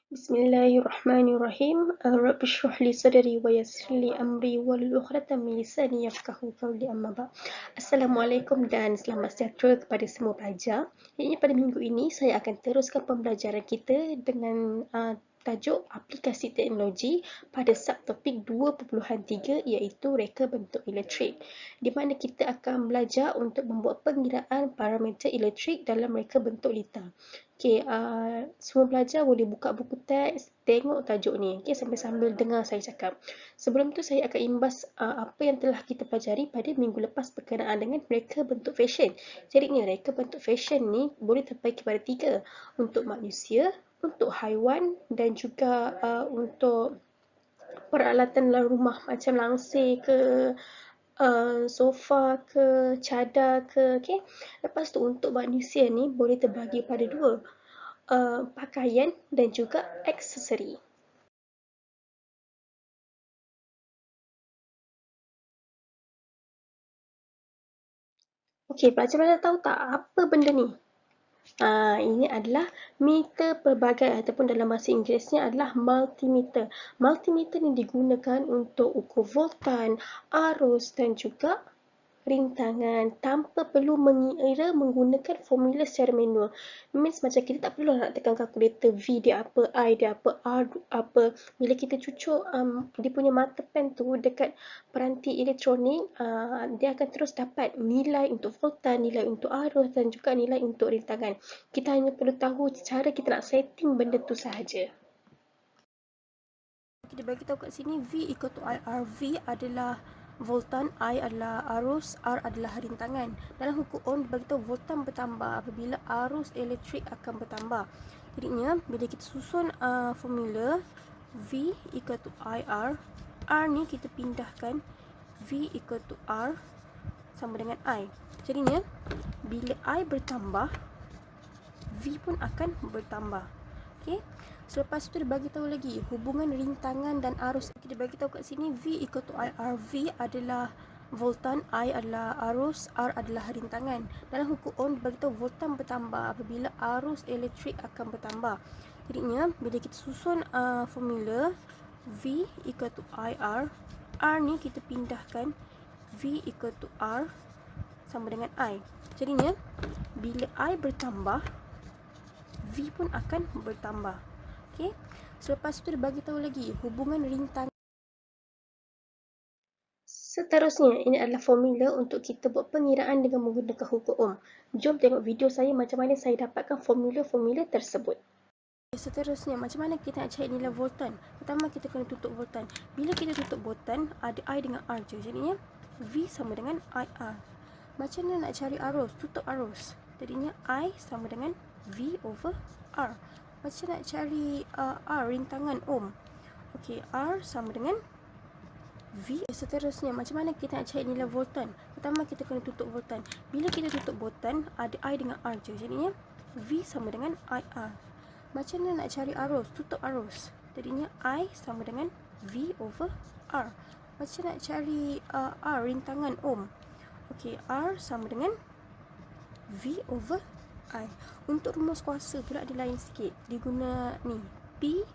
Bismillahirrahmanirrahim. Rabbi shrah li sadri wa yassir li amri wahlul 'uqdatam min lisani yafqahu qawli amma ba'd. Assalamualaikum dan selamat sejahtera kepada semua pelajar. Jadi pada minggu ini saya akan teruskan pembelajaran kita dengan tajuk aplikasi teknologi pada subtopik 2.3 iaitu reka bentuk elektrik, di mana kita akan belajar untuk membuat pengiraan parameter elektrik dalam reka bentuk litar. Okey, semua pelajar boleh buka buku teks, tengok tajuk ni, okey, sambil-sambil dengar saya cakap. Sebelum tu saya akan imbas apa yang telah kita pelajari pada minggu lepas berkenaan dengan reka bentuk fashion. Jadinya reka bentuk fashion ni boleh terbagi kepada 3, untuk manusia, untuk haiwan dan juga untuk peralatan dalam rumah macam langsir ke, sofa ke, cadar ke, okey. Lepas tu untuk manusia ni boleh terbagi pada 2, pakaian dan juga aksesori. Okey, pelajar-pelajar tahu tak apa benda ni? Ini adalah meter pelbagai ataupun dalam bahasa Inggerisnya adalah multimeter. Multimeter ni digunakan untuk ukur voltan, arus dan juga rintangan tanpa perlu mengira menggunakan formula secara manual. Means macam kita tak perlu nak tekan kalkulator V dia apa, I dia apa, R apa. Bila kita cucuk dia punya mata pen tu dekat peranti elektronik, dia akan terus dapat nilai untuk voltan, nilai untuk arus dan juga nilai untuk rintangan. Kita hanya perlu tahu cara kita nak setting benda tu sahaja. Kita bagi tahu kat sini V equal to IR. V adalah voltan, I adalah arus, R adalah rintangan. Dalam hukum Ohm bagi tahu voltan bertambah apabila arus elektrik akan bertambah. Jadinya bila kita susun formula V equal to IR, R ni kita pindahkan V equal to R sama dengan I. Jadinya bila I bertambah, V pun akan bertambah. Okey. Selepas tu dia bagi tahu lagi hubungan rintangan dan arus. Kita bagi tahu kat sini V equal to IR. V adalah voltan, I adalah arus, R adalah rintangan. Dalam hukum Ohm bagi tahu voltan bertambah apabila arus elektrik akan bertambah. Jadinya bila kita susun formula V equal to IR, R ni kita pindahkan V equal to R sama dengan I. Jadinya bila I bertambah, V pun akan bertambah. Okey. Selepas tu dia bagi tahu lagi hubungan rintangan. Seterusnya, ini adalah formula untuk kita buat pengiraan dengan menggunakan hukum Ohm. Jom tengok video saya macam mana saya dapatkan formula-formula tersebut. Seterusnya, macam mana kita nak cari nilai voltan? Pertama, kita kena tutup voltan. Bila kita tutup voltan, ada I dengan R je. Jadinya, V sama dengan IR. Macam mana nak cari arus? Tutup arus. Jadinya, I sama dengan V over R. Macam nak cari R, rintangan Ohm? Okey, R sama dengan V. Seterusnya, macam mana kita nak cari nilai voltan? Pertama, kita kena tutup voltan. Bila kita tutup voltan, ada I dengan R je. Jadinya, V sama dengan IR. Macam mana nak cari arus? Tutup arus. Jadinya, I sama dengan V over R. Macam nak cari R, rintangan Ohm? Okey, R sama dengan V over I. Untuk rumus kuasa pula dia lain sikit. Dia guna ni, P.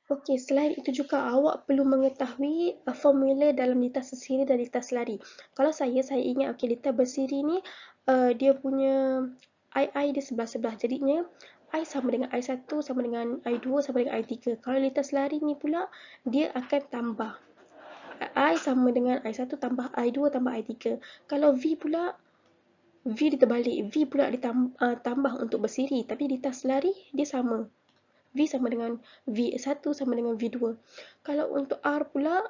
Okey, selain itu juga awak perlu mengetahui formula dalam litar sesiri dan litar selari. Kalau saya ingat okey, litar bersiri ni dia punya I dia sebelah-sebelah. Jadinya I sama dengan I1 sama dengan I2 sama dengan I3. Kalau litar selari ni pula dia akan tambah. I sama dengan I1 tambah I2 tambah I3. Kalau V pula, V dia terbalik. V pula dia tambah untuk bersiri. Tapi litar selari dia sama. V sama dengan V1 sama dengan V2. Kalau untuk R pula,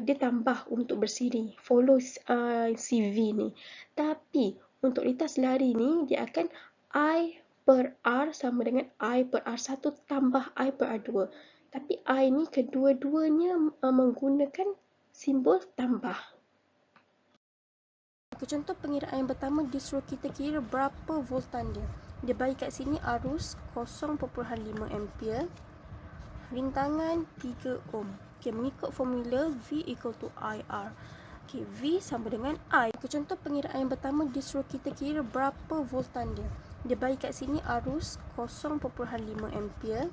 dia tambah untuk bersiri. Follow si V ni. Tapi untuk litar selari ni, dia akan I per R sama dengan I per R1 tambah I per R2. Tapi I ni kedua-duanya menggunakan simbol tambah. Contoh pengiraan yang pertama, dia suruh kita kira berapa voltan dia. Dia bagi kat sini arus 0.5 ampere, rintangan 3 ohm. Okay, mengikut formula V equal to IR. Okey, V sama dengan I. Contoh pengiraan yang pertama, dia suruh kita kira berapa voltan dia. Dia bagi kat sini arus 0.5 ampere,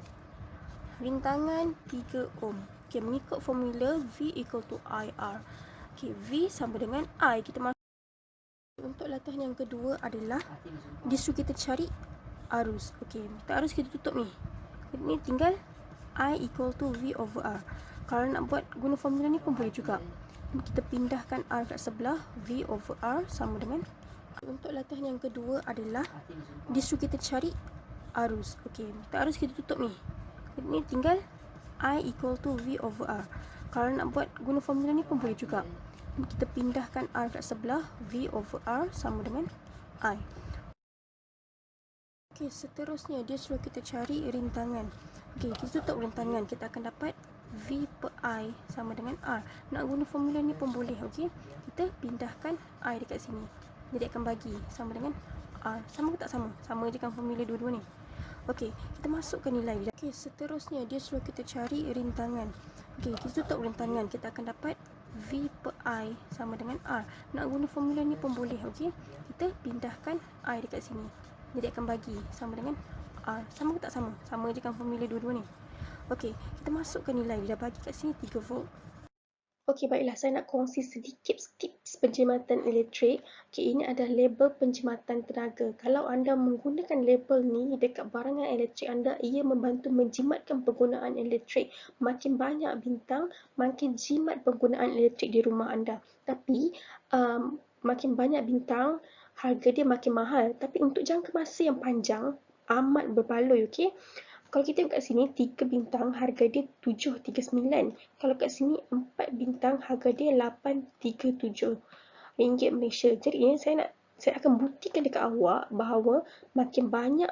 rintangan 3 ohm. Okey, mengikut formula V equal to IR. Okey, V sama dengan I. Kita masuk untuk latihan yang kedua adalah dia suruh kita cari arus. Okey, arus kita tutup ni. Ni tinggal I equal to V over R. Kalau nak buat guna formula ni pun boleh juga. Kita pindahkan R kat sebelah, V over R sama dengan. Untuk latihan yang kedua adalah dia suruh kita cari arus. Okey, arus kita tutup ni. Ni tinggal I equal to V over R. Kalau nak buat guna formula ni pun boleh juga. Kita pindahkan R kat sebelah, V over R sama dengan I. Okey, seterusnya dia suruh kita cari rintangan. Okey, kita tutup rintangan, kita akan dapat V per I sama dengan R. Nak guna formula ni pun boleh, okey. Kita pindahkan I dekat sini. Jadi akan bagi sama dengan R. Sama ke tak sama? Sama je kan formula dua-dua ni. Okey, kita masukkan nilai. Okey, seterusnya dia suruh kita cari rintangan. Okey, kita tutup rintangan, kita akan dapat V per I sama dengan R. Nak guna formula ni pun boleh, okey. Kita pindahkan I dekat sini. Jadi akan bagi sama dengan R. Sama ke tak sama? Sama je kan formula dua-dua ni. Okey, kita masukkan nilai. Dia dah bagi kat sini 3 volt. Okey, baiklah, saya nak kongsi sedikit tips penjimatan elektrik. Okey, ini adalah label penjimatan tenaga. Kalau anda menggunakan label ni dekat barangan elektrik anda, ia membantu menjimatkan penggunaan elektrik. Makin banyak bintang, makin jimat penggunaan elektrik di rumah anda. Tapi, makin banyak bintang, harga dia makin mahal. Tapi untuk jangka masa yang panjang, amat berbaloi, okey. Kalau kita tengok kat sini, 3 bintang harga dia 739. Kalau kat sini 4 bintang harga dia 837 ringgit Malaysia. Jadi ini saya akan buktikan dekat awak bahawa makin banyak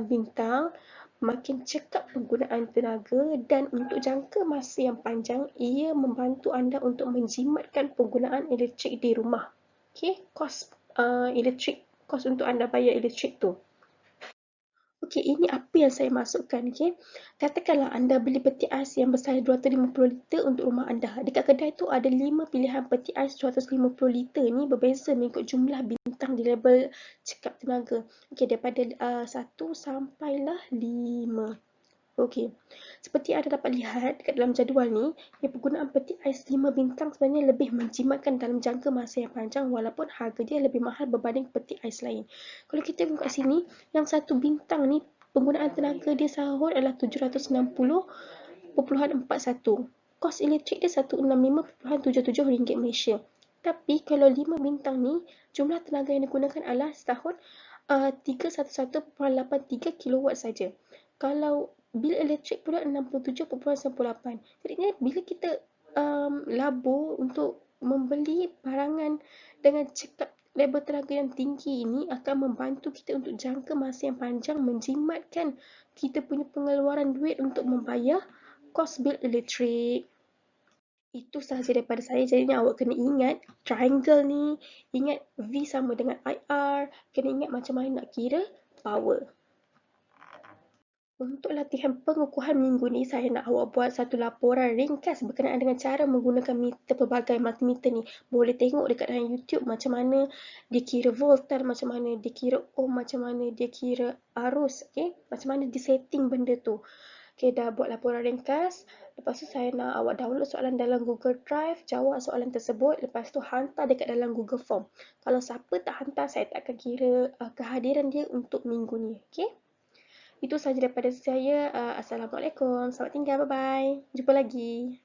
bintang, makin cekap penggunaan tenaga dan untuk jangka masa yang panjang, ia membantu anda untuk menjimatkan penggunaan elektrik di rumah. Okey, kos elektrik, kos untuk anda bayar elektrik tu. Okey, ini apa yang saya masukkan, okey. Katakanlah anda beli peti ais yang besar 250 liter untuk rumah anda. Dekat kedai tu ada 5 pilihan peti ais 250 liter ni berbeza mengikut jumlah bintang di label cekap tenaga. Okey, daripada 1 sampailah 5. Okey, seperti anda dapat lihat kat dalam jadual ni, penggunaan peti ais 5 bintang sebenarnya lebih menjimatkan dalam jangka masa yang panjang walaupun harga dia lebih mahal berbanding peti ais lain. Kalau kita tengok kat sini, yang 1 bintang ni penggunaan tenaga dia sehari adalah 760.41. Kos elektrik dia 165.77 ringgit Malaysia. Tapi kalau 5 bintang ni, jumlah tenaga yang digunakan adalah setahun 311.83 kilowatt saja. Kalau bil elektrik pula 67.98. Jadi bila kita labur untuk membeli barangan dengan cekap label tenaga yang tinggi ini akan membantu kita untuk jangka masa yang panjang menjimatkan kita punya pengeluaran duit untuk membayar kos bil elektrik. Itu sahaja daripada saya. Jadi awak kena ingat triangle ni, ingat V sama dengan IR, kena ingat macam mana nak kira power. Untuk latihan pengukuhan minggu ni, saya nak awak buat satu laporan ringkas berkenaan dengan cara menggunakan meter pelbagai multimeter ni. Boleh tengok dekat dalam YouTube macam mana dia kira voltan, macam mana dia kira ohm, macam mana dia kira arus, okay? Macam mana dia setting benda tu. Okay, dah buat laporan ringkas. Lepas tu saya nak awak download soalan dalam Google Drive, jawab soalan tersebut. Lepas tu hantar dekat dalam Google Form. Kalau siapa tak hantar, saya tak akan kira kehadiran dia untuk minggu ni. Okay? Itu sahaja daripada saya. Assalamualaikum. Selamat tinggal. Bye-bye. Jumpa lagi.